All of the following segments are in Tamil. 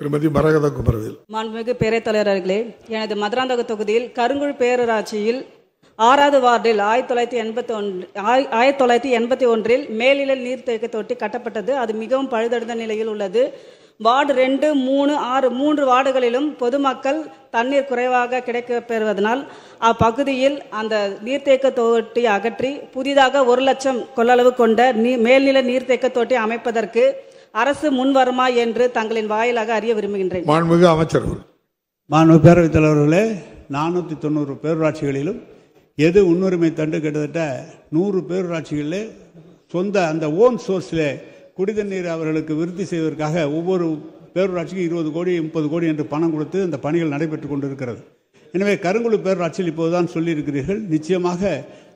திருமதி மரகத குமரவேல். மாண்புமிகு பேரவைத் தலைவர்களே, எனது மதுராந்தக தொகுதியில் கருங்குழி பேரூராட்சியில் 6வது வார்டில் 1981 மேல்நிலை நீர்த்தேக்க தொட்டி கட்டப்பட்டது. அது மிகவும் பழுதடைந்த நிலையில் உள்ளது. வார்டு 2, 3, 6 3 வார்டுகளிலும் பொதுமக்கள் தண்ணீர் குறைவாக கிடைக்கப் பெறுவதனால் அப்பகுதியில் அந்த நீர்த்தேக்க தொட்டி அகற்றி புதிதாக 1 லட்சம் கொள்ளளவு கொண்ட மேல்நிலை நீர்த்தேக்க தொட்டி அமைப்பதற்கு அரசு முன் வருமா என்று தங்களின் வாயிலாக அறிய விரும்புகின்றேன். மாண்புமிகு அமைச்சர். மாண்புமிகு பேரவைத் தலைவர்களே, 490 பேரூராட்சிகளிலும் எது முன்னுரிமை தண்டு கிட்டத்தட்ட 100 பேரூராட்சிகளில் சொந்த அந்த ஓன் சோர்ஸில் குடிதண்ணீர் அவர்களுக்கு விருத்தி செய்வதற்காக ஒவ்வொரு பேரூராட்சிக்கும் 20 கோடி 30 கோடி என்று பணம் கொடுத்து அந்த பணிகள் நடைபெற்று கொண்டிருக்கிறது. எனவே கருங்குழி பேரூராட்சியில் இப்போதுதான் சொல்லியிருக்கிறீர்கள், நிச்சயமாக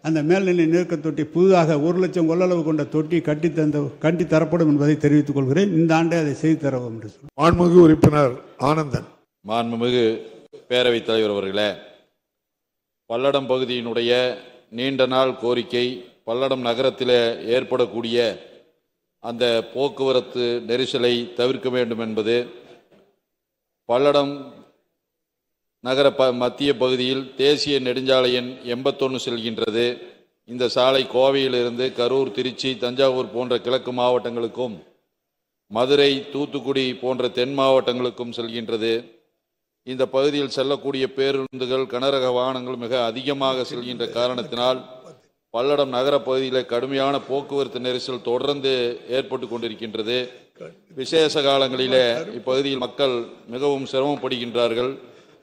அந்த மேல்நிலை நீர்க்க தொட்டி புதிதாக 1 லட்சம் கொள்ளளவு கொண்ட தொட்டி கட்டி தரப்படும் என்பதை தெரிவித்துக் கொள்கிறேன். இந்த ஆண்டே அதை செய்து தரவும் என்று சொல்லுங்கள். மாண்புமிகு உறுப்பினர் ஆனந்தன். மாண்புமிகு பேரவைத் தலைவர் அவர்களே, பல்லடம் பகுதியினுடைய நீண்ட நாள் கோரிக்கை பல்லடம் நகரத்தில் ஏற்படக்கூடிய அந்த போக்குவரத்து நெரிசலை தவிர்க்க வேண்டும் என்பது. பல்லடம் நகர மத்திய பகுதியில் தேசிய நெடுஞ்சாலை எண் 81 செல்கின்றது. இந்த சாலை கோவையிலிருந்து கரூர், திருச்சி, தஞ்சாவூர் போன்ற கிழக்கு மாவட்டங்களுக்கும் மதுரை, தூத்துக்குடி போன்ற தென் மாவட்டங்களுக்கும் செல்கின்றது. இந்த பகுதியில் செல்லக்கூடிய பேருந்துகள், கனரக வாகனங்கள் மிக அதிகமாக செல்கின்ற காரணத்தினால் பல்லடம் நகர பகுதியில் கடுமையான போக்குவரத்து நெரிசல் தொடர்ந்து ஏற்பட்டு கொண்டிருக்கின்றது. விசேஷ காலங்களில் இப்பகுதியில் மக்கள் மிகவும் சிரமப்படுகின்றார்கள்.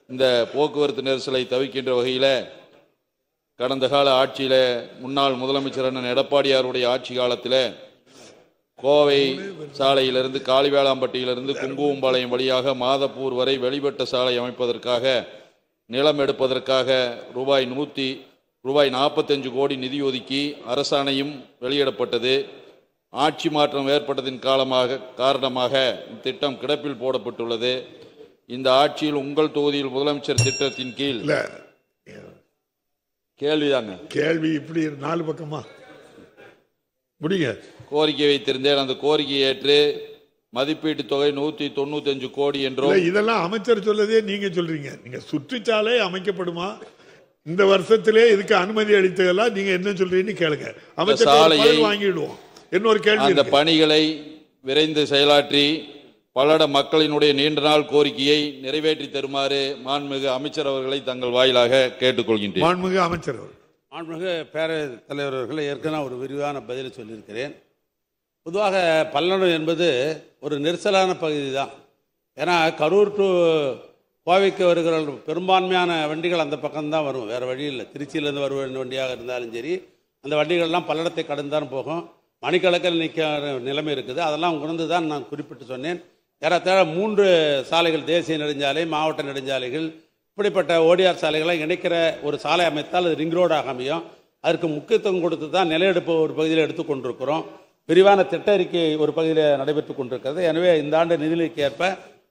இந்த போக்குவரத்து நெரிசலை தவிர்க்கின்ற வகையில் கடந்த கால ஆட்சியில் முன்னாள் முதலமைச்சர் அண்ணன் எடப்பாடியாருடைய ஆட்சி காலத்தில் கோவை சாலையிலிருந்து காளிவேளாம்பட்டியிலிருந்து குங்குமம்பாளையம் வழியாக மாதப்பூர் வரை வெளிவட்ட சாலை அமைப்பதற்காக நிலம் எடுப்பதற்காக ரூபாய் 45 கோடி நிதி ஒதுக்கி அரசாணையும் வெளியிடப்பட்டது. ஆட்சி மாற்றம் ஏற்பட்டதின் காரணமாக திட்டம் கிடப்பில் போடப்பட்டுள்ளது. இந்த ஆட்சியில் உங்கள் தொகுதியில் முதலமைச்சர் திட்டத்தின் கீழ் கேள்வி இப்படி 4 பக்கமா முடிங்க கோரிக்கை வைத்திருந்தேன். அந்த கோரிக்கையை ஏற்று மதிப்பீட்டு தொகை 195 கோடி என்றும். இதெல்லாம் அமைச்சர் சொல்லதே நீங்க சொல்றீங்க. நீங்க சுற்றுச்சாலை அமைக்கப்படுமா, இந்த வருஷத்திலே இதுக்கு அனுமதி அளித்ததெல்லாம் நீங்க என்ன சொல்றீங்கன்னு கேளுங்க. அமைச்சர் வாங்கிடுவோம். இன்னொரு கேள்வி, அந்த பணிகளை விரைந்து செயலாற்றி பல்லட மக்களினுடைய நீண்ட நாள் கோரிக்கையை நிறைவேற்றி தருமாறு மாண்புமிகு அமைச்சர் அவர்களை தங்கள் வாயிலாக கேட்டுக்கொள்கின்றேன். மாண்புமிகு அமைச்சர். மாண்புமிகு பேரவைத் தலைவர் அவர்களை ஏற்கனவே ஒரு விரிவான பதில் சொல்லியிருக்கிறேன். பொதுவாக பல்லடம் என்பது ஒரு நெரிசலான பகுதி தான். ஏன்னா கரூர் டு கோவைக்கு வருகிற பெரும்பான்மையான வண்டிகள் அந்த பக்கம்தான் வரும், வேறு வழி இல்லை. திருச்சியிலேருந்து வருவ வண்டியாக இருந்தாலும் சரி, அந்த வண்டிகள்லாம் பல்லடத்தை கடந்து தான் போகும். மணிக்கணக்கில் நிற்கிற நிலைமை இருக்குது. அதெல்லாம் உணர்ந்து தான் நான் குறிப்பிட்டு சொன்னேன். ஏறத்தாழ 3 சாலைகள், தேசிய நெடுஞ்சாலை, மாவட்ட நெடுஞ்சாலைகள், இப்படிப்பட்ட ஓடிஆர் சாலைகளை இணைக்கிற ஒரு சாலை அமைத்தால் அது ரிங் ரோடாக அமையும். அதற்கு முக்கியத்துவம் கொடுத்து தான் நிலையெடுப்பு ஒரு பகுதியில் எடுத்துக்கொண்டிருக்கிறோம். விரிவான திட்ட அறிக்கை ஒரு பகுதியில் நடைபெற்று கொண்டிருக்கிறது. எனவே இந்த ஆண்டு நிதிநிலைக்கு ஏற்ப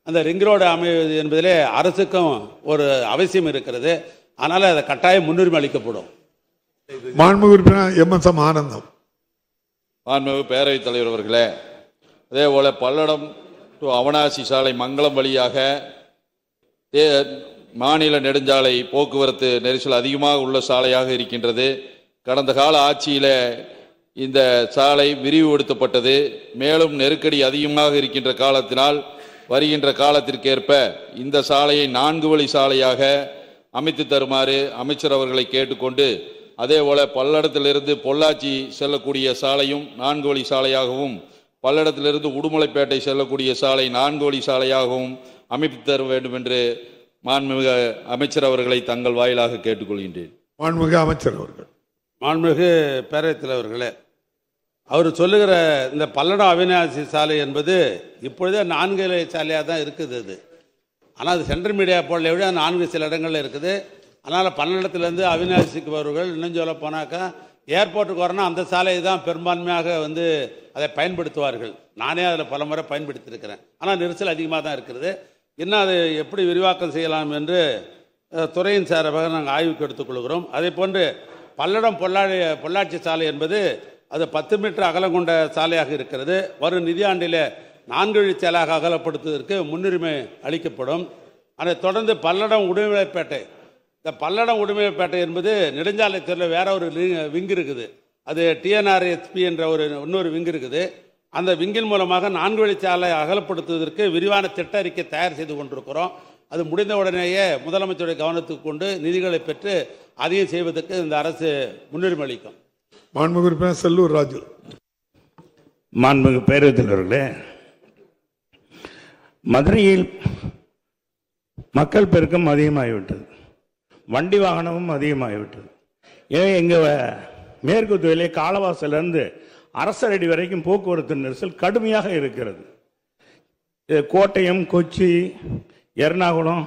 அந்த ரிங் ரோடு அமைவது என்பதிலே அரசுக்கும் ஒரு அவசியம் இருக்கிறது. அதனால் அதை கட்டாயம் முன்னுரிமை அளிக்கப்படும். மாண்புமிகு உறுப்பினர் எம்.எஸ். ஆனந்தம். மாண்புமிகு பேரவைத் தலைவர் அவர்களே, அதே போல பல்லடம் டு அவனாசி சாலை மங்களம் வழியாக மாநில நெடுஞ்சாலை போக்குவரத்து நெரிசல் அதிகமாக உள்ள சாலையாக இருக்கின்றது. கடந்த கால ஆட்சியில் இந்த சாலை விரிவுபடுத்தப்பட்டது. மேலும் நெருக்கடி அதிகமாக இருக்கின்ற காலத்தினால் வருகின்ற காலத்திற்கேற்ப இந்த சாலையை 4 வழி சாலையாக அமைத்து தருமாறு அமைச்சர் அவர்களை கேட்டுக்கொண்டு, அதே போல பல்லடத்திலிருந்து பொள்ளாச்சி செல்லக்கூடிய சாலையும் 4 வழி சாலையாகவும், பல்லடத்திலிருந்து உடுமலைப்பேட்டை செல்லக்கூடிய சாலை 4 வழி சாலையாகவும் அமைத்து தர வேண்டும் என்று மாண்புமிகு அமைச்சர் அவர்களை தங்கள் வாயிலாக கேட்டுக்கொள்கின்றேன். மாண்புமிகு அமைச்சர் அவர்கள். மாண்புமிகு பேரவைத் தலைவர்களே, அவர் சொல்லுகிற இந்த பல்லடம் அவிநாசி சாலை என்பது இப்பொழுதே 4 வழி சாலையாக தான் இருக்குது. அது ஆனால் அது சென்ட்ரல் மீடியா போல விட 4 சில இடங்களில் இருக்குது. அதனால் பல்லடத்துலேருந்து அவிநாசிக்கு வருவர்கள், இன்னும் சொல்ல போனாக்கா ஏர்போர்ட்டுக்கு வரணும் அந்த சாலையை தான் பெரும்பான்மையாக அதை பயன்படுத்துவார்கள். நானே அதில் பல முறை பயன்படுத்தியிருக்கிறேன். ஆனால் நெரிசல் அதிகமாக தான் இருக்கிறது. இன்னும் அதை எப்படி விரிவாக்கம் செய்யலாம் என்று துறையின் சார்பாக நாங்கள் ஆய்வுக்கு எடுத்துக்கொள்கிறோம். அதே போன்று பல்லடம் பொள்ளாச்சி சாலை என்பது அது 10 மீட்டர் அகலம் கொண்ட சாலையாக இருக்கிறது. வரும் நிதியாண்டில் 4 வழிச்சாலையாக அகலப்படுத்துவதற்கு முன்னுரிமை அளிக்கப்படும். அதைத் தொடர்ந்து பல்லடம் உடுமலைப்பேட்டை, இந்த பல்லடம் உடுமலைப்பேட்டை என்பது நெடுஞ்சாலைத்துறையில் வேற ஒரு விங்கு இருக்குது. அது TNRSP என்ற இன்னொரு விங்கு இருக்குது. அந்த விங்கின் மூலமாக 4 வழிச்சாலை அகலப்படுத்துவதற்கு விரிவான திட்ட அறிக்கை தயார் செய்து கொண்டிருக்கிறோம். அது முடிந்த உடனேயே முதலமைச்சருடைய கவனத்துக்கு கொண்டு நிதிகளை பெற்று அதையும் செய்வதற்கு இந்த அரசு முன்னுரிமை அளிக்கும். மாண்புமிகு உறுப்பினர் செல்லூர் ராஜு. மாண்புமிகு பேரவைத் தலைவர்களே, மதுரையில் மக்கள் பெருக்கம் அதிகமாகிவிட்டது, வண்டி வாகனமும் அதிகமாகிவிட்டது. எனவே எங்கள் மேற்கு தொழிலே காலவாசலிருந்து அரசரடி வரைக்கும் போக்குவரத்து நெரிசல் கடுமையாக இருக்கிறது. கோட்டயம், கொச்சி, எர்ணாகுளம்,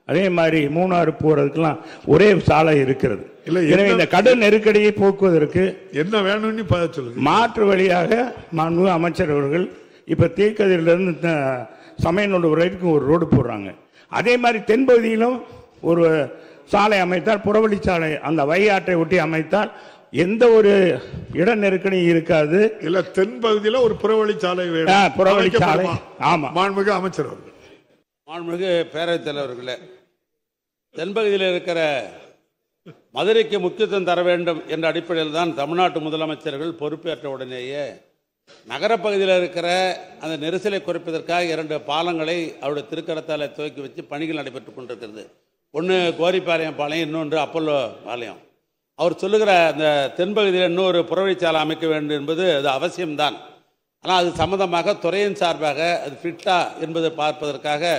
அதே மாதிரி மூணாறு போறதுக்கெல்லாம் ஒரே சாலை இருக்கிறது. எனவே இந்த கடும் நெருக்கடியை போக்குவதற்கு என்ன வேணும்னு சொல்லுங்க. மாற்று வழியாக மாண்புமிகு அமைச்சர் அவர்கள் இப்ப தீர்க்கதிலிருந்து சமயநோடு வரைக்கும் ஒரு ரோடு போடுறாங்க. அதே மாதிரி தென்பகுதியிலும் ஒரு சாலை அமைத்தால், புறவழிச்சாலை அந்த வையாற்றை ஒட்டி அமைத்தால் எந்த ஒரு இட நெருக்கடியும் இருக்காது. இல்ல, தென்பகுதியில் ஒரு புறவழிச்சாலை வேணும். புறவழிச்சாலை, ஆமா. மாண்புமிகு அமைச்சர் அவர்கள். மாண்புமிகு பேரவைத் தலைவர்களே, தென்பகுதியில் இருக்கிற மதுரைக்கு முக்கியத்துவம் தர வேண்டும் என்ற அடிப்படையில் தான் தமிழ்நாட்டு முதலமைச்சர்கள் பொறுப்பேற்ற உடனேயே நகரப்பகுதியில் இருக்கிற அந்த நெரிசலை குறைப்பதற்காக 2 பாலங்களை அவருடைய திருக்கரத்தால் துவக்கி வச்சு பணிகள் நடைபெற்றுக் கொண்டிருக்கிறது. ஒன்று கோரிப்பாளையம் பாளையம், இன்னொன்று அப்பல்லோ பாளையம். அவர் சொல்லுகிற அந்த தென்பகுதியில் இன்னொரு புறவழிச்சாலை அமைக்க வேண்டும் என்பது அது அவசியம்தான். ஆனால் அது சம்பந்தமாக துறையின் சார்பாக அது ஃபிட்டா என்பதை பார்ப்பதற்காக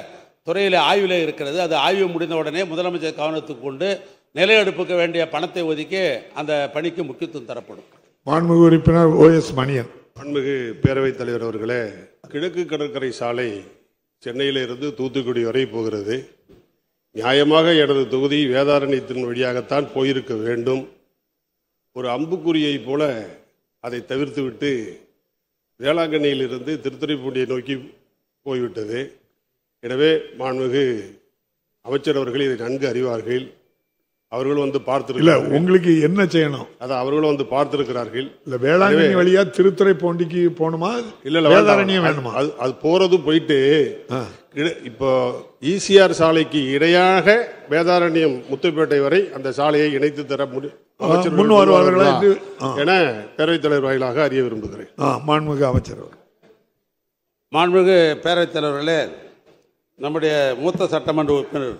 துறையில் ஆய்வில் இருக்கிறது. அது ஆய்வு முடிந்த உடனே முதலமைச்சர் கவனத்துக்கு கொண்டு நிலையெடுப்புக்கு வேண்டிய பணத்தை ஒதுக்கி அந்த பணிக்கு முக்கியத்துவம் தரப்படும். மாண்புமிகு உறுப்பினர் OS மணியன். மாண்புமிகு பேரவைத் தலைவர் அவர்களே, கிழக்கு கடற்கரை சாலை சென்னையிலிருந்து தூத்துக்குடி வரை போகிறது. நியாயமாக எனது தொகுதி வேதாரண்யத்தின் வழியாகத்தான் போயிருக்க வேண்டும். ஒரு அம்புக்குறியை போல அதை தவிர்த்துவிட்டு வேளாங்கண்ணியிலிருந்து திருத்துறைப்பூண்டியை நோக்கி போய்விட்டது. எனவே மாண்புமிகு அமைச்சர் அவர்கள் இதை நன்கு அறிவார்கள். அவர்களும் வந்து பார்த்திருக்கிறார்கள். உங்களுக்கு என்ன செய்யணும்? அதான் அவர்களும் வந்து பார்த்திருக்கிறார்கள். இல்ல, வேளாங்கண்ணி வழியா திருத்துறைப்பூண்டிக்கு போகணுமா? இல்ல வேதாரண்யம் வேணுமா? அது போறது போயிட்டு இப்போ ECR சாலைக்கு இடையாக வேதாரண்யம் முத்துப்பேட்டை வரை அந்த சாலையை இணைத்து தர முன் வருவார்களா என பேரவைத் தலைவர் வாயிலாக அறிய விரும்புகிறேன். மாண்புமிகு அமைச்சர். மாண்புமிகு பேரவைத் தலைவர்களே, நம்முடைய மூத்த சட்டமன்ற உறுப்பினர்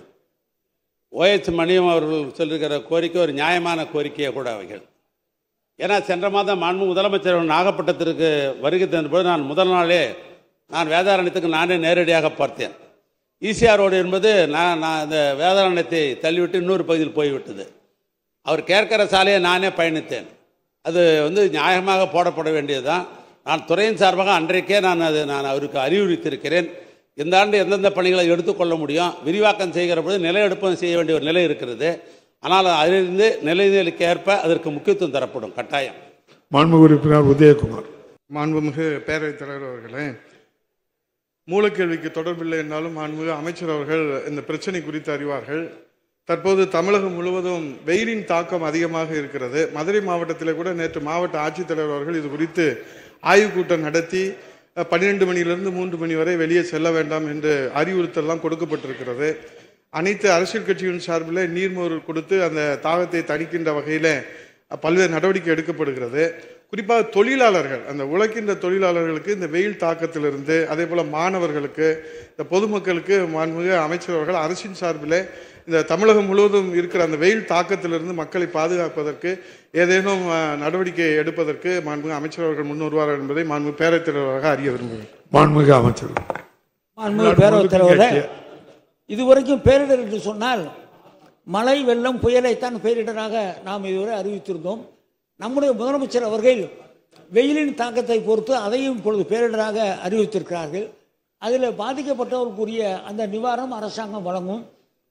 OS மணியம் அவர்கள் சொல்லிருக்கிற கோரிக்கை ஒரு நியாயமான கோரிக்கையை கூட அவைகள். ஏன்னா சென்ற மாதம் மாண்பு முதலமைச்சர் நாகப்பட்டினத்திற்கு வருகை தந்தபோது நான் முதல் நாளே நான் வேதாரண்யத்துக்கு நானே நேரடியாக பார்த்தேன். ECR ரோடு என்பது நான் இந்த வேதாரண்யத்தை தள்ளிவிட்டு இன்னொரு பகுதியில் போய்விட்டது. அவர் கேட்கிற சாலையை நானே பயணித்தேன். அது நியாயமாக போடப்பட வேண்டியது தான். நான் துறையின் சார்பாக அன்றைக்கே நான் அவருக்கு அறிவுறுத்தியிருக்கிறேன். இந்த ஆண்டு எந்தெந்த பணிகளை எடுத்துக்கொள்ள முடியும், விரிவாக்கம் செய்கிற பொழுது நிலையெடுப்பும் செய்ய வேண்டிய ஒரு நிலை இருக்கிறது. ஆனால் அதிலிருந்து நிலைநிலைக்கு ஏற்ப அதற்கு முக்கியத்துவம் தரப்படும் கட்டாயம். மாண்புமிகு உறுப்பினர் உதயகுமார். மாண்புமிகு பேரவைத் தலைவர் அவர்களே, மூலக்கேள்விக்கு தொடர்பில்லை என்றாலும் மாண்புமிகு அமைச்சர் அவர்கள் இந்த பிரச்சனை குறித்து அறிவார்கள். தற்போது தமிழகம் முழுவதும் வெயிலின் தாக்கம் அதிகமாக இருக்கிறது. மதுரை மாவட்டத்தில் கூட நேற்று மாவட்ட ஆட்சித்தலைவர் அவர்கள் இது குறித்து ஆய்வுக் கூட்டம் நடத்தி 12 மணியிலிருந்து 3 மணி வரை வெளியே செல்ல வேண்டாம் என்று அறிவுறுத்தலாம் கொடுக்கப்பட்டிருக்கிறது. அனைத்து அரசியல் கட்சிகளின் சார்பில் நீர்மோர் கொடுத்து அந்த தாகத்தை தணிக்கின்ற வகையில் பல்வேறு நடவடிக்கை எடுக்கப்படுகிறது. குறிப்பாக தொழிலாளர்கள், அந்த உழைக்கின்ற தொழிலாளர்களுக்கு இந்த வெயில் தாக்கத்திலிருந்து, அதே போல் மாணவர்களுக்கு, இந்த பொதுமக்களுக்கு மாண்புமிகு அமைச்சர் அவர்கள் அரசின் சார்பில் இந்த தமிழகம் முழுவதும் இருக்கிற அந்த வெயில் தாக்கத்திலிருந்து மக்களை பாதுகாப்பதற்கு ஏதேனும் நடவடிக்கை எடுப்பதற்கு மாண்புமிகு அமைச்சர் அவர்கள் முன் வருவார்கள் என்பதை மாண்புமிகு பேரவைத் தலைவராக அறிய விரும்புகிறேன். மாண்புமிகு அமைச்சர். மாண்புமிகு பேரவைத் தலைவரே, இதுவரைக்கும் பேரிடர் என்று சொன்னால் மழை, வெள்ளம், புயலைத்தான் பேரிடராக நாம் இதுவரை அறிவித்திருந்தோம். நம்முடைய முதலமைச்சர் அவர்கள் வெயிலின் தாக்கத்தை பொறுத்து அதையும் இப்பொழுது பேரிடராக அறிவித்திருக்கிறார்கள். அதில் பாதிக்கப்பட்டவர்களுக்குரிய அந்த நிவாரணம் அரசாங்கம் வழங்கும்.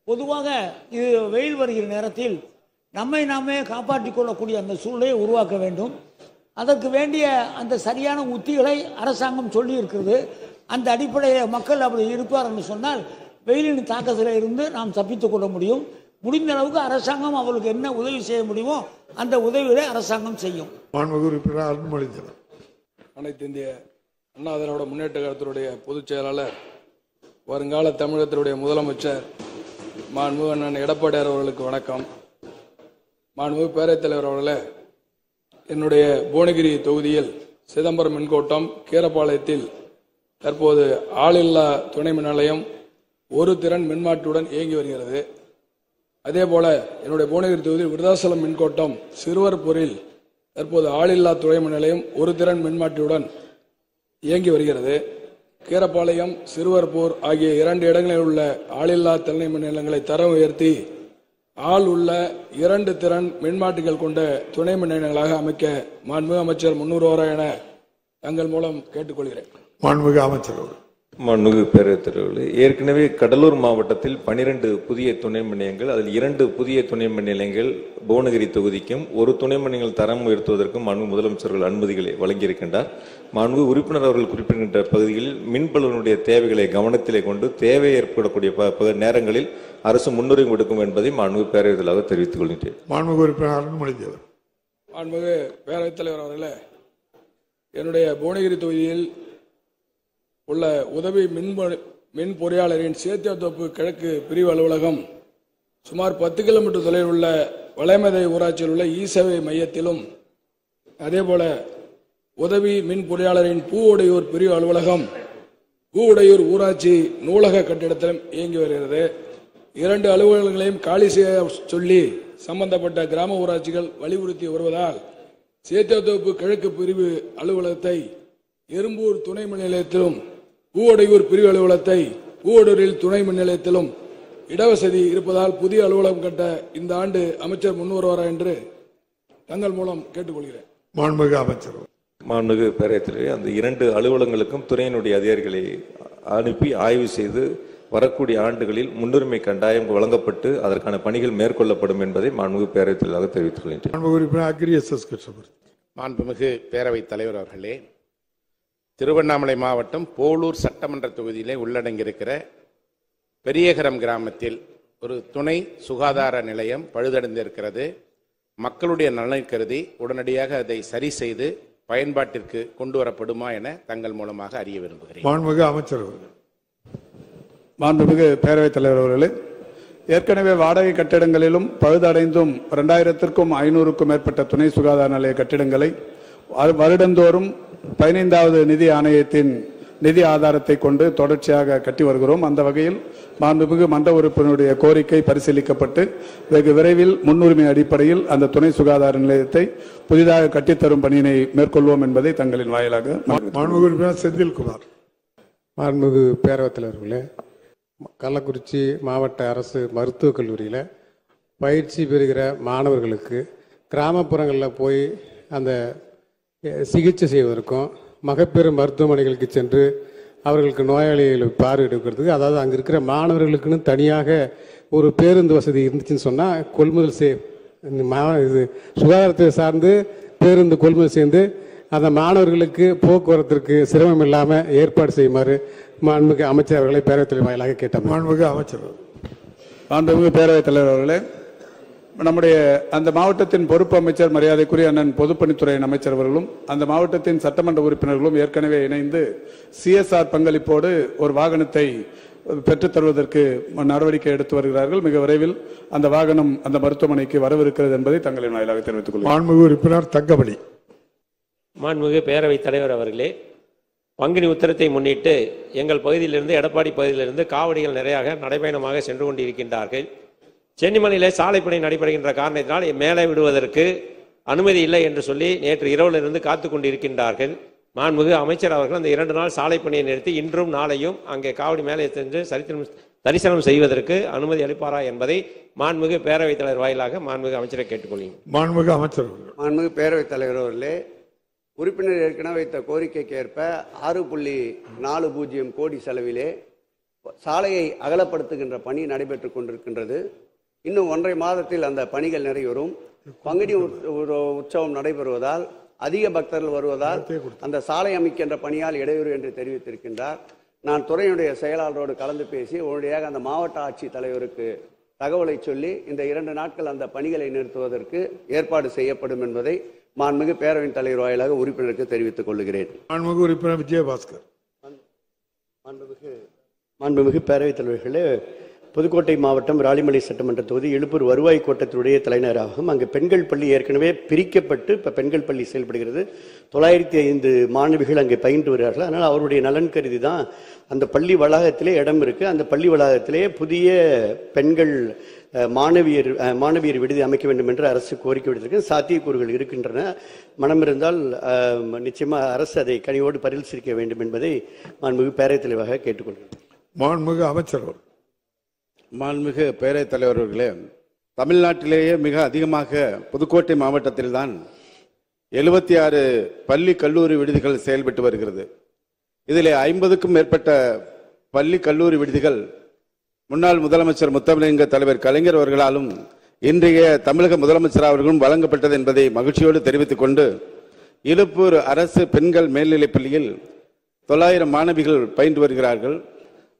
பொதுவாக இது வெயில் வருகிற நேரத்தில் நம்மை நாமே காப்பாற்றிக் கொள்ளக்கூடிய அந்த சூழ்நிலையை உருவாக்க வேண்டும். அதற்கு வேண்டிய அந்த சரியான உத்திகளை அரசாங்கம் சொல்லி இருக்கிறது. அந்த அடிப்படையில் மக்கள் அப்படி இருப்பார் என்று சொன்னால் வெயிலின் தாக்கத்தில் இருந்து நாம் தப்பித்துக் கொள்ள முடியும். முடிந்த அளவுக்கு அரசாங்கம் அவர்களுக்கு என்ன உதவி செய்ய முடியுமோ அந்த உதவிகளை அரசாங்கம் செய்யும். மாண்புமிகு உறுப்பினர் அருண்மொழி. அனைத்து இந்திய அண்ணா திராவிட முன்னேற்ற கழகத்தினுடைய பொதுச் செயலாளர், வருங்கால தமிழகத்தினுடைய முதலமைச்சர் மாண்புமிகு அண்ணன் எடப்பாடியார் அவர்களுக்கு வணக்கம். மாண்புமிகு பேரவைத் தலைவர் அவர்களே, என்னுடைய புவனகிரி தொகுதியில் சிதம்பரம் மின்கோட்டம் கீரப்பாளையத்தில் தற்போது ஆளில்லா துணை மின் நிலையம் ஒரு திறன் மின்மாற்றியுடன் இயங்கி வருகிறது. அதேபோல என்னுடைய புவனகிரி தொகுதியில் விருதாசலம் மின்கோட்டம் சிறுவர்பூரில் தற்போது ஆளில்லா துணை மின் நிலையம் ஒரு திறன் மின்மாற்றியுடன் இயங்கி வருகிறது. கீரப்பாளையம், சிறுவர்பூர் ஆகிய 2 இடங்களில் உள்ள ஆளில்லா துணை மின் நிலையங்களை தரம் உயர்த்தி ஆள் உள்ள 2 திறன் மின்மாற்றிகள் கொண்ட துணை மின் நிலையங்களாக அமைக்க மாண்புமிகு அமைச்சர் முன்வருவாரா என தங்கள் மூலம் கேட்டுக்கொள்கிறேன். மாண்புமிகு அமைச்சர். மாண்புமிகு பேரவைத் தலைவர்களே, ஏற்கனவே கடலூர் மாவட்டத்தில் 12 புதிய துணை மின் நிலையங்கள், அதில் 2 புதிய துணை மின் நிலையங்கள் புவனகிரி தொகுதிக்கும், ஒரு துணை மின் நிலையங்கள் தரம் உயர்த்துவதற்கும் மாண்புமிகு முதலமைச்சர்கள் அனுமதிகளை வழங்கியிருக்கின்றார். மாண்புமிகு உறுப்பினர் அவர்கள் குறிப்பிடுகின்ற பகுதிகளில் மின்பலனுடைய தேவைகளை கவனத்திலே கொண்டு தேவை ஏற்படக்கூடிய நேரங்களில் அரசு முன்னுரிமை கொடுக்கும் என்பதை மாண்புமிகு பேரவைத் தலைவர் தெரிவித்துக் கொள்கின்றேன். மாண்புமிகு உறுப்பினர் மொழிதேவர். மாண்புமிகு பேரவைத் தலைவர் அவர்களே, என்னுடைய புவனகிரி தொகுதியில் உள்ள உதவி மின் பொறியாளரின் சேத்தியாத்தோப்பு கிழக்கு பிரிவு அலுவலகம் சுமார் 10 கிலோமீட்டர் தொலைவில் உள்ள வளைமதை ஊராட்சியில் உள்ள இ-சேவை மையத்திலும், அதேபோல உதவி மின் பொறியாளரின் பூவுடையூர் பிரிவு அலுவலகம் பூவுடையூர் ஊராட்சி நூலக கட்டிடத்திலும் இயங்கி வருகிறது. 2 அலுவலகங்களையும் காலி செய்ய சொல்லி சம்பந்தப்பட்ட கிராம ஊராட்சிகள் வலியுறுத்தி வருவதால் சேத்தியாத்தோப்பு கிழக்கு பிரிவு அலுவலகத்தை எறும்பூர் துணை மின் நிலையத்திலும், பூவடையூர் பிரிவு அலுவலகத்தை பூவடூரில் துணை மின் நிலையத்திலும் இடவசதி இருப்பதால் புதிய அலுவலகம் கட்ட இந்த ஆண்டு அமைச்சர் முன்வருவாரா என்று தங்கள் மூலம் கேட்டுக்கொள்கிறேன். மாண்புமிகு அமைச்சர். மாண்புமிகு பேரவைத் தலைவர், அந்த 2 அலுவலகங்களுக்கும் துறையினுடைய அதிகாரிகளை அனுப்பி ஆய்வு செய்து வரக்கூடிய ஆண்டுகளில் முன்னுரிமை கண்டாயம் வழங்கப்பட்டு அதற்கான பணிகள் மேற்கொள்ளப்படும் என்பதை மாண்புமிகு பேரவைத் தலைவராக தெரிவித்துக் கொள்கின்றேன். மாண்புமிகு பேரவைத் தலைவர் அவர்களே, திருவண்ணாமலை மாவட்டம் போலூர் சட்டமன்ற தொகுதியிலே உள்ளடங்கியிருக்கிற பெரியகரம் கிராமத்தில் ஒரு துணை சுகாதார நிலையம் பழுதடைந்திருக்கிறது. மக்களுடைய நலன் கருதி உடனடியாக அதை சரி செய்து பயன்பாட்டிற்கு கொண்டு வரப்படுமா என தங்கள் மூலமாக அறிய விரும்புகிறேன். மாண்புமிகு அமைச்சர். மாண்புமிகு பேரவைத் தலைவர் அவர்களே, ஏற்கனவே வாடகை கட்டிடங்களிலும் பழுதடைந்தும் 2500க்கும் 500க்கும் மேற்பட்ட துணை சுகாதார நிலைய கட்டிடங்களை வருடந்தோறும் 15வது நிதி ஆணையத்தின் நிதி ஆதாரத்தை கொண்டு தொடர்ச்சியாக கட்டி வருகிறோம். அந்த வகையில் மாண்புமிகு மன்ற உறுப்பினருடைய கோரிக்கை பரிசீலிக்கப்பட்டு வெகு விரைவில் முன்னுரிமை அடிப்படையில் அந்த துணை சுகாதார நிலையத்தை புதிதாக கட்டித்தரும் பணியினை மேற்கொள்வோம் என்பதை தங்களின் வாயிலாக. மாண்புமிகு உறுப்பினர் செந்தில்குமார். மாண்புமிகு பேரவைத் தலைவர்களே, கள்ளக்குறிச்சி மாவட்ட அரசு மருத்துவக் கல்லூரியில் பயிற்சி பெறுகிற மாணவர்களுக்கு கிராமப்புறங்களில் போய் அந்த சிகிச்சை செய்வதற்கும் மகப்பேறு மருத்துவமனைகளுக்கு சென்று அவர்களுக்கு நோயாளிகளை பார்வையிடுக்கிறதுக்கு, அதாவது அங்கே இருக்கிற மாணவர்களுக்குன்னு தனியாக ஒரு பேருந்து வசதி இருந்துச்சுன்னு சொன்னால் கொள்முதல் இது சுகாதாரத்தை சார்ந்து பேருந்து கொள்முதல் செய்து அந்த மாணவர்களுக்கு போக்குவரத்திற்கு சிரமம் இல்லாமல் ஏற்பாடு செய்யுமாறு மாண்புமிகு அமைச்சர் அவர்களை பேரவைத் தலைவர் வாயிலாக கேட்டார். மாண்புமிகு அமைச்சர். மாண்புமிகு பேரவைத் தலைவர் அவர்களே, நம்முடைய அந்த மாவட்டத்தின் பொறுப்பு அமைச்சர் மரியாதைக்குரிய அண்ணன் பொதுப்பணித்துறை அமைச்சர் அவர்களும் அந்த மாவட்டத்தின் சட்டமன்ற உறுப்பினர்களும் ஏற்கனவே இணைந்து சிஎஸ்ஆர் பங்களிப்போடு ஒரு வாகனத்தை பெற்றுத் தருவதற்கு நடவடிக்கை எடுத்து வருகிறார்கள். மிக விரைவில் அந்த வாகனம் அந்த மருத்துவமனைக்கு வரவிருக்கிறது என்பதை தங்களின் வாயிலாக தெரிவித்துக் கொள்கிறேன். மாண்புமிகு உறுப்பினர் தங்கமணி. மாண்புமிகு பேரவைத் தலைவர் அவர்களே, பங்குனி உத்திரத்தை முன்னிட்டு எங்கள் பகுதியிலிருந்து எடப்பாடி பகுதியிலிருந்து காவடிகள் நிறையாக நடைபயணமாக சென்று கொண்டிருக்கின்றார்கள். சென்னிமலையிலே சாலைப்பணி நடைபெறுகின்ற காரணத்தினால் மேலே விடுவதற்கு அனுமதி இல்லை என்று சொல்லி நேற்று இரவிலிருந்து காத்து கொண்டிருக்கின்றார்கள். மாண்புமிகு அமைச்சர் அவர்கள் அந்த 2 நாள் சாலைப்பணியை நிறுத்தி இன்றும் நாளையும் அங்கே காவடி மேலே சென்று தரிசனம் செய்வதற்கு அனுமதி அளிப்பாரா என்பதை மாண்புமிகு பேரவைத் தலைவர் வாயிலாக மாண்புமிகு அமைச்சரை கேட்டுக்கொள்கிறேன். மாண்புமிகு அமைச்சர். மாண்புமிகு பேரவைத் தலைவர் அவர்களே, உறுப்பினர் ஏற்கனவே வைத்த கோரிக்கைக்கு ஏற்ப 6.40 கோடி செலவிலே சாலையை அகலப்படுத்துகின்ற பணி நடைபெற்றுக் கொண்டிருக்கின்றது. இன்னும் 1.5 மாதத்தில் அந்த பணிகள் நிறைவேறும். பங்குனி உற்சவம் நடைபெறுவதால் அதிக பக்தர்கள் வருவதால் அந்த சாலை அமைக்கின்ற பணியால் இடையூறு என்று தெரிவித்திருக்கின்றார். நான் துறையினுடைய செயலாளரோடு கலந்து பேசி உடனடியாக அந்த மாவட்ட ஆட்சித் தலைவருக்கு தகவலை சொல்லி இந்த 2 நாட்கள் அந்த பணிகளை நிறுத்துவதற்கு ஏற்பாடு செய்யப்படும் என்பதை மாண்புமிகு பேரவையின் தலைவர் வாயிலாக உறுப்பினருக்கு தெரிவித்துக் கொள்கிறேன். மாண்புமிகு உறுப்பினர் விஜயபாஸ்கர். மாண்புமிகு பேரவைத் தலைவர்களே, புதுக்கோட்டை மாவட்டம் ராலிமலை சட்டமன்ற தொகுதி எழுப்பூர் வருவாய் கோட்டத்தினுடைய தலைநகராகும். அங்கு பெண்கள் பள்ளி ஏற்கனவே பிரிக்கப்பட்டு இப்போ பெண்கள் பள்ளி செயல்படுகிறது. 905 மாணவிகள் அங்கே பயின்று வருகிறார்கள். அதனால் அவருடைய நலன் கருதி தான் அந்த பள்ளி வளாகத்திலே இடம் இருக்குது. அந்த பள்ளி வளாகத்திலே புதிய பெண்கள் மாணவியர் விடுதி அமைக்க வேண்டும் என்று அரசு கோரிக்கை விடுத்திருக்கு. சாத்தியக்கூறுகள் இருக்கின்றன. மனம் இருந்தால் நிச்சயமாக அரசு அதை கனிவோடு பரிசீலிக்க வேண்டும் என்பதை மாண்புமிகு பேரவைத் தலைவராக கேட்டுக்கொள்கிறேன். மாண்புமிகு அமைச்சர். மாண்புமிகு பேரவைத் தலைவர்களே, தமிழ்நாட்டிலேயே மிக அதிகமாக புதுக்கோட்டை மாவட்டத்தில்தான் 76 பள்ளி கல்லூரி விடுதிகள் செயல்பட்டு வருகிறது. இதில் 50க்கும் மேற்பட்ட பள்ளி கல்லூரி விடுதிகள் முன்னாள் முதலமைச்சர் முத்தமிழங்க தலைவர் கலைஞர் அவர்களாலும் இன்றைய தமிழக முதலமைச்சர் அவர்களும் வழங்கப்பட்டது என்பதை மகிழ்ச்சியோடு தெரிவித்துக் கொண்டு, இலுப்பூர் அரசு பெண்கள் மேல்நிலைப் பள்ளியில் 900 மாணவிகள் பயின்று வருகிறார்கள்.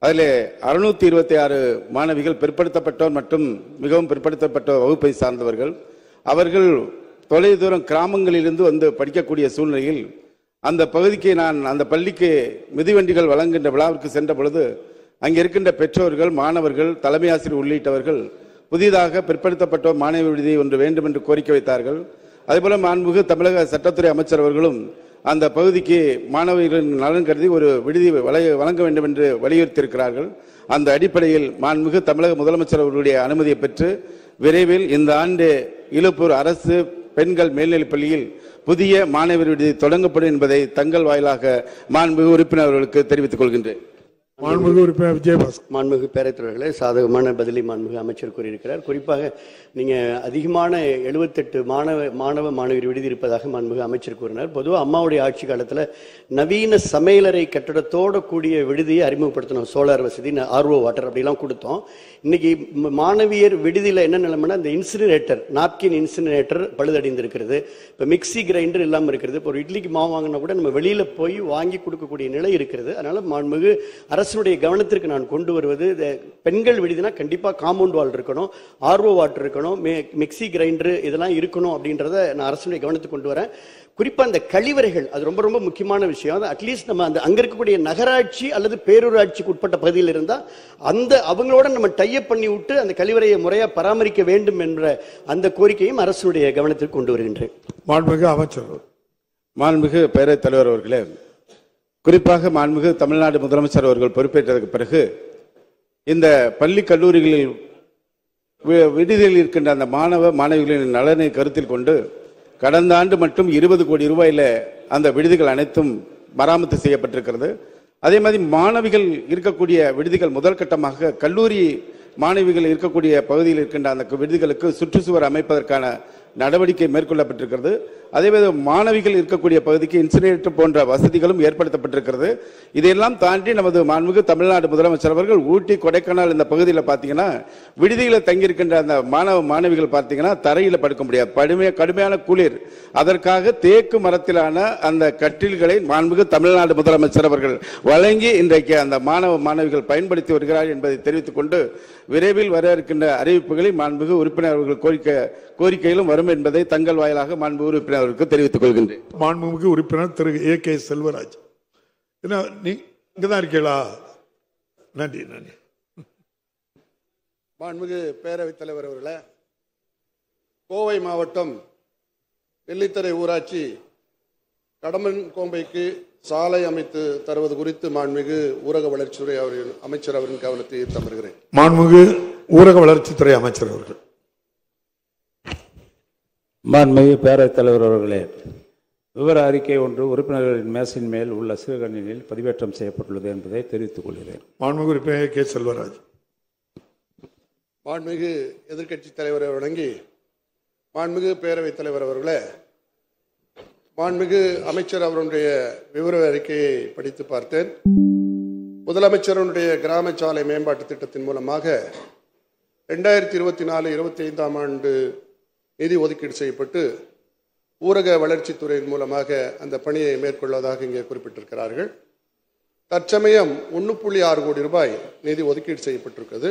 அதில் 626 மாணவிகள் பிற்படுத்தப்பட்டோர் மற்றும் மிகவும் பிற்படுத்தப்பட்ட வகுப்பை சார்ந்தவர்கள். அவர்கள் தொலைதூரம் கிராமங்களிலிருந்து வந்து படிக்கக்கூடிய சூழ்நிலையில் அந்த பகுதிக்கு அந்த பள்ளிக்கு மிதிவண்டிகள் வழங்குகின்ற விழாவிற்கு சென்ற பொழுது அங்கே இருக்கின்ற பெற்றோர்கள், மாணவர்கள், தலைமை ஆசிரியர் உள்ளிட்டவர்கள் புதிதாக பிற்படுத்தப்பட்டோர் மாணவி விடுதி ஒன்று வேண்டும் என்று கோரிக்கை வைத்தார்கள். அதேபோல மாண்புமிகு தமிழக சட்டத்துறை அமைச்சர் அவர்களும் அந்த பகுதிக்கு மாணவர்களின் நலன் கருதி ஒரு விடுதி வழங்க வேண்டும் என்று வலியுறுத்தியிருக்கிறார்கள். அந்த அடிப்படையில் மாண்புமிகு தமிழக முதலமைச்சர் அவர்களுடைய அனுமதியை பெற்று விரைவில் இந்த ஆண்டு இலுப்பூர் அரசு பெண்கள் மேல்நிலைப் பள்ளியில் புதிய மாணவர் விடுதி தொடங்கப்படும் என்பதை தங்கள் வாயிலாக மாண்புமிகு உறுப்பினர்களுக்கு தெரிவித்துக் கொள்கின்றேன். மாண்புமிகு உறுப்பினர் விஜயபாஸ்கர். மாண்புமிகு பேரவைத் தலைவர்களே, சாதகமான பதிலை மாண்புமிகு அமைச்சர் கூறியிருக்கிறார். குறிப்பாக நீங்கள் அதிகமான 78 மாணவியர் விடுதி இருப்பதாக மாண்புமிகு அமைச்சர் கூறினார். பொதுவாக அம்மாவுடைய ஆட்சி காலத்தில் நவீன சமையலறை கட்டடத்தோடு கூடிய விடுதியை அறிமுகப்படுத்தணும். சோலார் வசதி, ஆர்ஓ வாட்டர் அப்படிலாம் கொடுத்தோம். இன்னைக்கு மாணவியர் விடுதியில் என்ன நிலைமைனா, இந்த இன்சினரேட்டர், நாப்கின் இன்சினரேட்டர் பழுதடைந்திருக்கிறது. இப்போ மிக்சி கிரைண்டர் இல்லாமல் இருக்கிறது. இப்போ ஒரு இட்லிக்கு மாவு வாங்கினா கூட நம்ம வெளியில் போய் வாங்கி கொடுக்கக்கூடிய நிலை இருக்கிறது. அதனால மாண்புமிகு அரசுடைய கவனத்திற்கு நான் கொண்டு வருவது, பெண்கள் விடுதினா கண்டிப்பாக காம்பவுண்ட் வால் இருக்கணும், ஆர்ஓ வாட்டர் இருக்கணும், மிக்சி கிரைண்டர் இதெல்லாம் இருக்கணும் அப்படின்றத நான் அரசுடைய கவனத்துக்கு கொண்டு வரேன். குறிப்பாக அந்த கழிவறைகள், அது ரொம்ப ரொம்ப முக்கியமான விஷயம். அட்லீஸ்ட் நம்ம அங்கே இருக்கக்கூடிய நகராட்சி அல்லது பேரூராட்சிக்கு உட்பட்ட பகுதியில் இருந்தால் அவங்களோட நம்ம டைப் பண்ணி விட்டு அந்த கழிவறையை முறையாக பராமரிக்க வேண்டும் என்ற அந்த கோரிக்கையும் அரசுடைய கவனத்திற்கு கொண்டு வருகின்றேன். மாண்புமிகு அமைச்சர். மாண்புமிகு பேரவைத் தலைவர் அவர்களே, குறிப்பாக மாண்புமிகு தமிழ்நாடு முதலமைச்சர் அவர்கள் பொறுப்பேற்றதற்கு பிறகு இந்த பள்ளி கல்லூரிகளில் விடுதியில் இருக்கின்ற அந்த மாணவிகளின் நலனை கருத்தில் கொண்டு கடந்த ஆண்டு மட்டும் 20 கோடி ரூபாயில அந்த விடுதிகள் அனைத்தும் மராமத்து செய்யப்பட்டிருக்கிறது. அதே மாதிரி மாணவிகள் இருக்கக்கூடிய விடுதிகள் முதல் கட்டமாக கல்லூரி மாணவிகள் இருக்கக்கூடிய பகுதியில் இருக்கின்ற அந்த விடுதிகளுக்கு சுற்றுச்சுவர் அமைப்பதற்கான நடவடிக்கை மேற்கொள்ளப்பட்டிருக்கிறது. அதேபோல மாணவிகள் இருக்கக்கூடிய பகுதிக்கு இன்சினரேட்டர் போன்ற வசதிகளும் ஏற்படுத்தப்பட்டிருக்கிறது. இதையெல்லாம் தாண்டி நமது மாண்புமிகு தமிழ்நாடு முதலமைச்சர் அவர்கள் ஊட்டி, கொடைக்கானல் இந்த பகுதியில் பார்த்தீங்கன்னா விடுதியில் தங்கியிருக்கின்ற அந்த மாணவிகள் பார்த்தீங்கன்னா தரையில் படுக்க முடியாது, கடுமையான குளிர். அதற்காக தேக்கு மரத்திலான அந்த கட்டில்களை மாண்புமிகு தமிழ்நாடு முதலமைச்சர் அவர்கள் வழங்கி இன்றைக்கு அந்த மாணவிகள் பயன்படுத்தி வருகிறார் என்பதை தெரிவித்துக் கொண்டு, விரைவில் வர இருக்கின்ற அறிவிப்புகளை மாண்புமிகு உறுப்பினர் அவர்கள் கோரிக்கையிலும் வரும் என்பதை தங்கள் வாயிலாக மாண்புமிகு உறுப்பினர் அவருக்கு தெரிவித்துக் கொள்கின்றேன். மாண்புமிகு உறுப்பினர் திரு AK செல்வராஜ். இங்கதான் இருக்கீங்களா? நன்றி. மாண்புமிகு பேரவைத் தலைவர் அவர்களே, கோவை மாவட்டம் வெள்ளித்தரை ஊராட்சி கடம்பன் கோம்பைக்கு சாலை அமைத்து தருவது குறித்து மாண்புமிகு ஊரக வளர்ச்சித்துறை அமைச்சர் அவரின் கவனத்தை தருகிறேன். மாண்புமிகு ஊரக வளர்ச்சித்துறை அமைச்சர் அவர்கள். மாண்புமிகு பேரவைத் தலைவர் அவர்களே, விவர அறிக்கை ஒன்று உறுப்பினர்களின் மேசின் மேல் உள்ள சிறுகணினில் பதிவேற்றம் செய்யப்பட்டுள்ளது என்பதை தெரிவித்துக் கொள்கிறேன். மாண்புமிகு உறுப்பினர் K செல்வராஜ். மாண்புமிகு எதிர்க்கட்சி தலைவரை வழங்கி மாண்புமிகு பேரவைத் தலைவர் அவர்களே, மாண்புமிகு அமைச்சர் அவருடைய விவர அறிக்கையை படித்து பார்த்தேன். முதலமைச்சருடைய கிராம சாலை மேம்பாட்டு திட்டத்தின் மூலமாக 2024-25 ஆண்டு நிதி ஒதுக்கீடு செய்யப்பட்டு ஊரக வளர்ச்சித்துறையின் மூலமாக அந்த பணியை மேற்கொள்வதாக இங்கே குறிப்பிட்டிருக்கிறார்கள். தற்சமயம் 1.6 கோடி ரூபாய் நிதி ஒதுக்கீடு செய்யப்பட்டிருக்கிறது.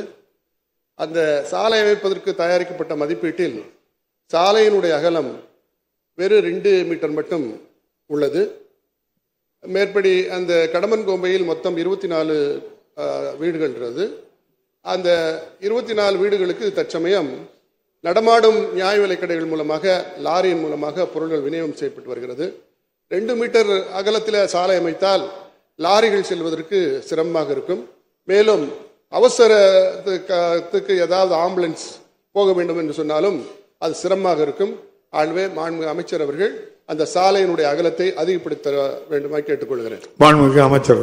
அந்த சாலை அமைப்பதற்கு தயாரிக்கப்பட்ட மதிப்பீட்டில் சாலையினுடைய அகலம் வெறும் 2 மீட்டர் மட்டும் உள்ளது. மேற்படி அந்த கடம்பன் கோம்பையில் மொத்தம் 24 வீடுகள் இருக்கிறது. அந்த 24 வீடுகளுக்கு தற்சமயம் நடமாடும் நியாய விலைக் கடைகள் மூலமாக லாரியின் மூலமாக பொருட்கள் விநியோகம் செய்யப்பட்டு வருகிறது. 2 மீட்டர் அகலத்தில் சாலை அமைத்தால் லாரிகள் செல்வதற்கு சிரமமாக இருக்கும். மேலும் அவசரத்துக்கு ஏதாவது ஆம்புலன்ஸ் போக வேண்டும் என்று சொன்னாலும் அது சிரமமாக இருக்கும். ஆகவே மாண்புமிகு அமைச்சர் அவர்கள் அந்த சாலையினுடைய அகலத்தை அதிகப்படுத்த வேண்டுமா கேட்டுக்கொள்கிறேன். மாண்புமிகு அமைச்சர்.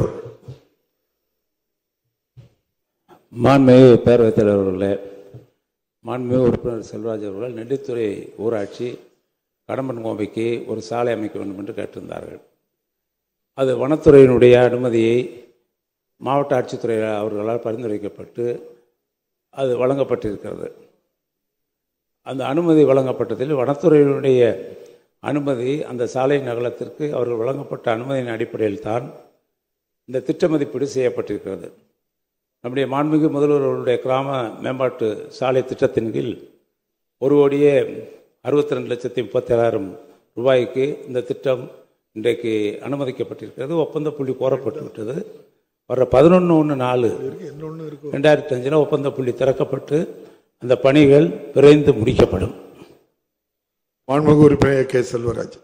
மாண்புமிகு பேரவைத் தலைவர் அவர்களே, மாண்புமிகு உறுப்பினர் செல்வராஜ் அவர்கள் நெல்லித்துறை ஊராட்சி கடம்பன் கோம்பைக்கு ஒரு சாலை அமைக்க வேண்டும் என்று கேட்டிருந்தார்கள். அது வனத்துறையினுடைய அனுமதியை மாவட்ட ஆட்சித்துறை அவர்களால் பரிந்துரைக்கப்பட்டு அது வழங்கப்பட்டிருக்கிறது. அந்த அனுமதி வழங்கப்பட்டதில் வனத்துறையினுடைய அனுமதி அந்த சாலையின் அகலத்திற்கு அவர்கள் வழங்கப்பட்ட அனுமதியின் அடிப்படையில் தான் இந்த திட்ட மதிப்பீடு செய்யப்பட்டிருக்கிறது. நம்முடைய மாண்புமிகு முதல்வர் அவருடைய கிராம மேம்பாட்டு சாலை திட்டத்தின் கீழ் 1,62,37,000 ரூபாய்க்கு இந்த திட்டம் இன்றைக்கு அனுமதிக்கப்பட்டிருக்கிறது. ஒப்பந்த புள்ளி கோரப்பட்டு விட்டது. வர 11/4/2005 ஒப்பந்த புள்ளி திறக்கப்பட்டு அந்த பணிகள் விரைந்து முடிக்கப்படும். மாண்புமிகு உறுப்பினர் கே. செல்வராஜ்.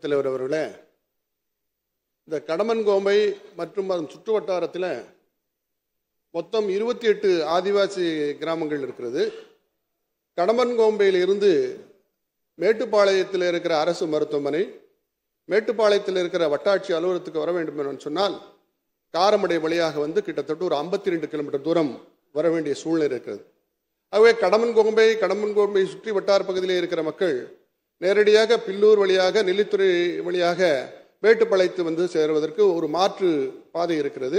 தலைவர் அவர்களே, இந்த கடம்பன் கோம்பை மற்றும் அதன் சுற்று வட்டாரத்தில் மொத்தம் 28 ஆதிவாசி கிராமங்கள் இருக்கிறது. கடம்பன் கோம்பையில் இருந்து மேட்டுப்பாளையத்தில் இருக்கிற அரசு மருத்துவமனை, மேட்டுப்பாளையத்தில் இருக்கிற வட்டாட்சி அலுவலகத்துக்கு வர வேண்டும் என்று சொன்னால் காரமடை வழியாக வந்து கிட்டத்தட்ட ஒரு 52 கிலோமீட்டர் தூரம் வர வேண்டிய சூழ்நிலை இருக்கிறது. ஆகவே கடம்பன் கோம்பை சுற்றி வட்டார பகுதியில் இருக்கிற மக்கள் நேரடியாக பில்லூர் வழியாக நெல்லித்துறை வழியாக மேட்டுப்பாளையத்து வந்து சேருவதற்கு ஒரு மாற்று பாதை இருக்கிறது.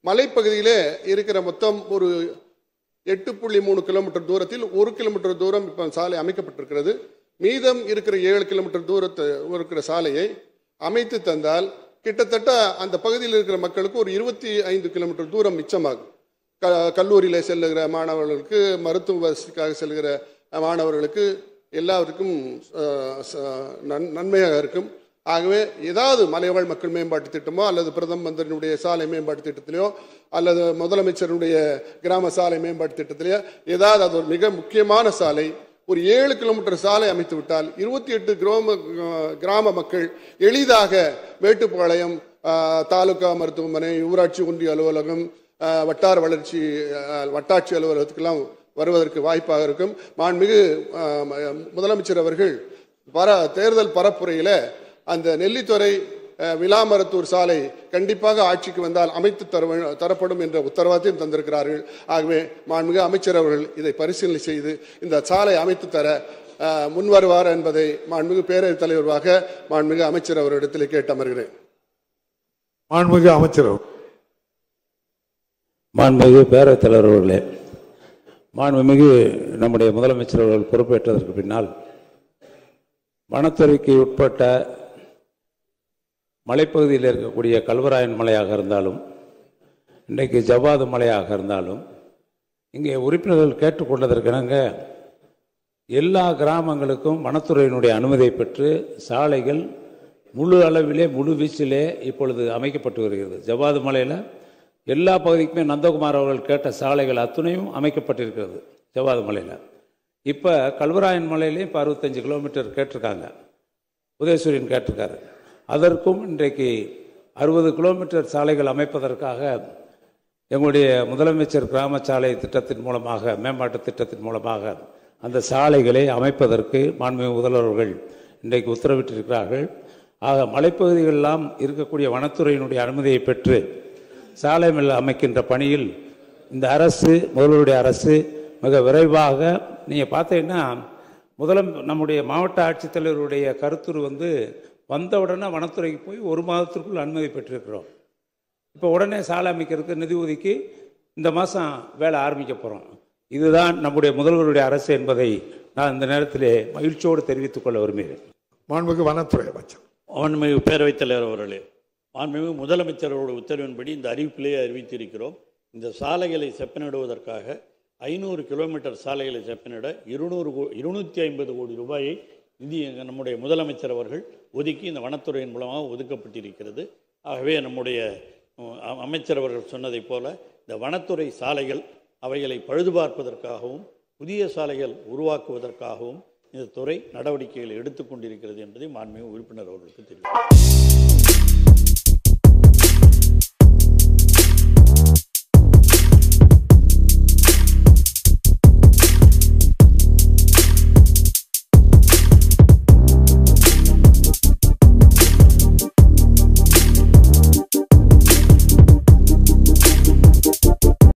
மலைப்பகுதியிலே இருக்கிற மொத்தம் ஒரு 8.3 கிலோமீட்டர் தூரத்தில் 1 கிலோமீட்டர் தூரம் இப்போ சாலை அமைக்கப்பட்டிருக்கிறது. மீதம் இருக்கிற 7 கிலோமீட்டர் தூரத்தை இருக்கிற சாலையை அமைத்து தந்தால் கிட்டத்தட்ட அந்த பகுதியில் இருக்கிற மக்களுக்கு ஒரு 25 கிலோமீட்டர் தூரம் மிச்சமாகும். கல்லூரியில் செல்லுகிற மாணவர்களுக்கு, மருத்துவ வசதிக்காக செல்கிற மாணவர்களுக்கு எல்லாருக்கும் நன்மையாக இருக்கும். ஆகவே ஏதாவது மலைவாழ் மக்கள் மேம்பாட்டு திட்டமோ அல்லது பிரதம மந்திரியினுடைய சாலை மேம்பாட்டு திட்டத்திலையோ அல்லது முதலமைச்சருடைய கிராம சாலை மேம்பாட்டு திட்டத்திலேயோ ஏதாவது அது ஒரு மிக முக்கியமான சாலை ஒரு 7 கிலோமீட்டர் சாலை அமைத்து விட்டால் 28 கிராம மக்கள் எளிதாக மேட்டுப்பாளையம் தாலுகா மருத்துவமனை, ஊராட்சி ஒன்றிய அலுவலகம், வட்டார வட்டாட்சி அலுவலகத்துக்கெல்லாம் வருவதற்கு வாய்ப்பாக இருக்கும். மாண்புமிகு முதலமைச்சர் அவர்கள் தேர்தல் பரப்புரையில் அந்த நெல்லித்துறை விலாமரத்தூர் சாலை கண்டிப்பாக ஆட்சிக்கு வந்தால் அமைத்து தரப்படும் என்ற உத்தரவாதத்தையும் தந்திருக்கிறார்கள். ஆகவே மாண்புமிகு அமைச்சர் அவர்கள் இதை பரிசீலனை செய்து இந்த சாலை அமைத்து தர முன்வருவார் என்பதை மாண்புமிகு பேரவைத் தலைவராக மாண்புமிகு அமைச்சர் அவரிடத்தில் கேட்டு அமர்கிறேன். மாண்புமிகு அமைச்சர். மாண்புமிகு பேரவைத் தலைவர் அவர்களே, மாண்புமிகு நம்முடைய முதலமைச்சர் அவர்கள் பொறுப்பேற்றதற்கு பின்னால் வனத்துறைக்கு உட்பட்ட மலைப்பகுதியில் இருக்கக்கூடிய கல்வராயன் மலையாக இருந்தாலும் இன்றைக்கு ஜவ்வாது மலையாக இருந்தாலும் இங்கே உறுப்பினர்கள் கேட்டுக்கொண்டதற்கிணங்க எல்லா கிராமங்களுக்கும் வனத்துறையினுடைய அனுமதியை பெற்று சாலைகள் முழு அளவிலே முழு வீச்சிலே இப்பொழுது அமைக்கப்பட்டு வருகிறது. ஜவ்வாது மலையில் எல்லா பகுதிக்குமே நந்தகுமார் அவர்கள் கேட்ட சாலைகள் அத்துணையும் அமைக்கப்பட்டிருக்கிறது. ஜவ்வாது மலையில் இப்போ கல்வராயன் மலையிலையும் இப்போ 65 கிலோமீட்டர் கேட்டிருக்காங்க. உதயசூரியன் கேட்டிருக்காரு. அதற்கும் இன்றைக்கு 60 கிலோமீட்டர் சாலைகள் அமைப்பதற்காக எங்களுடைய முதலமைச்சர் கிராம சாலை திட்டத்தின் மூலமாக, மேம்பாட்டு திட்டத்தின் மூலமாக அந்த சாலைகளை அமைப்பதற்கு மாண்புமிகு முதல்வர்கள் இன்றைக்கு உத்தரவிட்டிருக்கிறார்கள். ஆக மலைப்பகுதிகளெல்லாம் இருக்கக்கூடிய வனத்துறையினுடைய அனுமதியை பெற்று சாலை அமைக்கின்ற பணியில் இந்த அரசு, முதல்வருடைய அரசு மிக விரைவாக, நீங்கள் பார்த்தீங்கன்னா நம்முடைய மாவட்ட ஆட்சித்தலைவருடைய கருத்துரு வந்த உடனே வனத்துறைக்கு போய் 1 மாதத்திற்குள் அனுமதி பெற்றிருக்கிறோம். இப்போ உடனே சாலை அமைக்கிறதுக்கு நிதி ஒதுக்கி இந்த மாதம் வேலை ஆரம்பிக்க போகிறோம். இதுதான் நம்முடைய முதல்வருடைய அரசு என்பதை நான் இந்த நேரத்திலே மகிழ்ச்சியோடு தெரிவித்துக் கொள்ள விரும்புகிறேன். மாண்புமிகு வனத்துறை அமைச்சர். மாண்புமிகு பேரவைத் தலைவர் அவர்களே, மாண்புமிகு முதலமைச்சரோட உத்தரவின்படி இந்த அறிவிப்பிலேயே அறிவித்திருக்கிறோம். இந்த சாலைகளை செப்பனிடுவதற்காக 500 கிலோமீட்டர் சாலைகளை செப்பனிட 250 கோடி ரூபாயை நிதி நம்முடைய முதலமைச்சர் அவர்கள் ஒதுக்கி இந்த வனத்துறையின் மூலமாக ஒதுக்கப்பட்டிருக்கிறது. ஆகவே நம்முடைய அமைச்சர் அவர்கள் சொன்னதைப் போல இந்த வனத்துறை சாலைகள் அவைகளை பழுதுபார்ப்பதற்காகவும் புதிய சாலைகள் உருவாக்குவதற்காகவும் இந்த துறை நடவடிக்கைகளை எடுத்துக்கொண்டிருக்கிறது என்பதை மாண்புமிகு உறுப்பினர் அவர்களுக்கு தெரிவித்தார்.